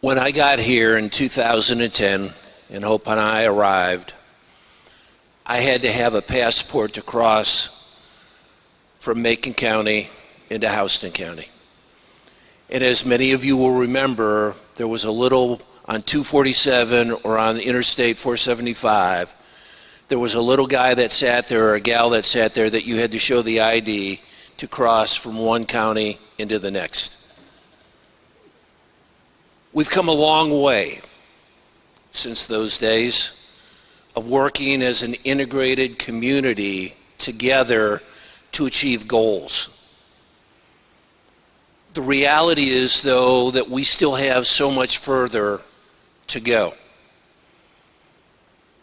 When I got here in 2010 and Hope and I arrived, I had to have a passport to cross from Macon County into Houston County. And as many of you will remember, there was a little on 247 or on the Interstate 475, there was a little guy that sat there or a gal that sat there that you had to show the ID to cross from one county into the next. We've come a long way since those days of working as an integrated community together to achieve goals. The reality is, though, that we still have so much further to go.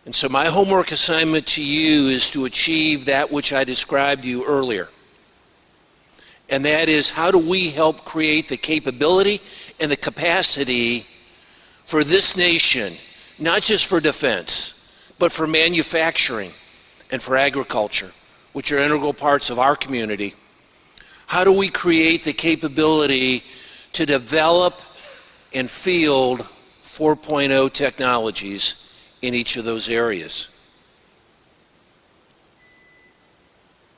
And so my homework assignment to you is to achieve that which I described to you earlier. And that is, how do we help create the capability and the capacity for this nation, not just for defense, but for manufacturing and for agriculture, which are integral parts of our community. How do we create the capability to develop and field 4.0 technologies in each of those areas?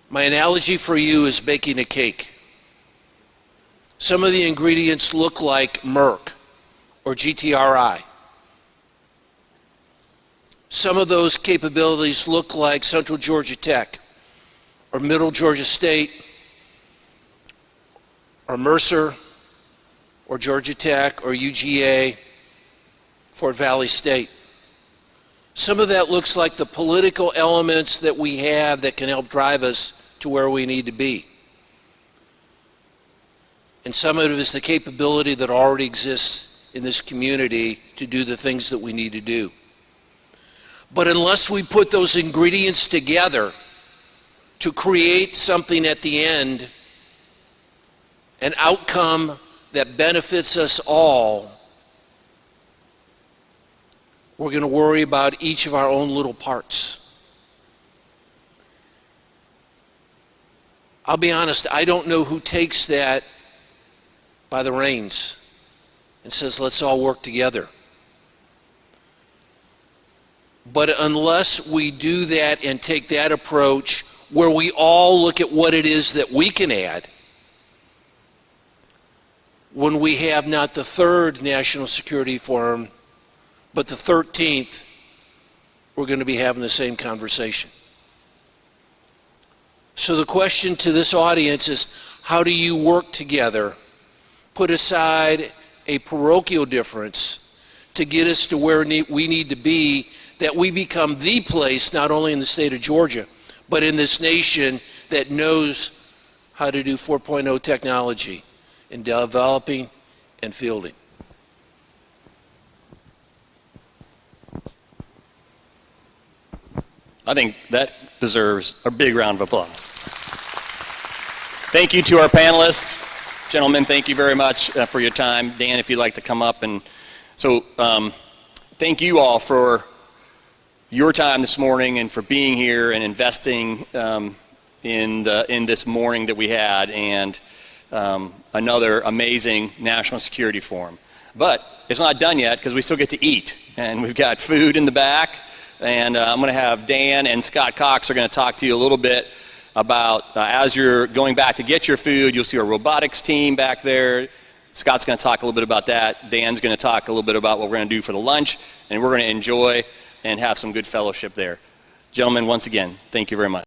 My analogy for you is baking a cake. Some of the ingredients look like Merck or GTRI. Some of those capabilities look like Central Georgia Tech or Middle Georgia State or Mercer or Georgia Tech or UGA, Fort Valley State. Some of that looks like the political elements that we have that can help drive us to where we need to be. And some of it is the capability that already exists in this community to do the things that we need to do. But unless we put those ingredients together to create something at the end, an outcome that benefits us all, we're going to worry about each of our own little parts. I'll be honest, I don't know who takes that by the reins and says, let's all work together. But unless we do that and take that approach where we all look at what it is that we can add, when we have not the third National Security Forum, but the 13th, we're going to be having the same conversation. So the question to this audience is, how do you work together, put aside a parochial difference to get us to where we need to be, that we become the place, not only in the state of Georgia, but in this nation that knows how to do 4.0 technology in developing and fielding. I think that deserves a big round of applause. Thank you to our panelists. Gentlemen, thank you very much for your time. Dan, if you'd like to come up. And so thank you all for your time this morning and for being here and investing in this morning that we had, and another amazing National Security Forum. But it's not done yet, because we still get to eat. And we've got food in the back. And I'm going to have Dan and Scott Cox are going to talk to you a little bit about, as you're going back to get your food, you'll see our robotics team back there. Scott's going to talk a little bit about that. Dan's going to talk a little bit about what we're going to do for the lunch, and we're going to enjoy and have some good fellowship there. Gentlemen, once again, thank you very much.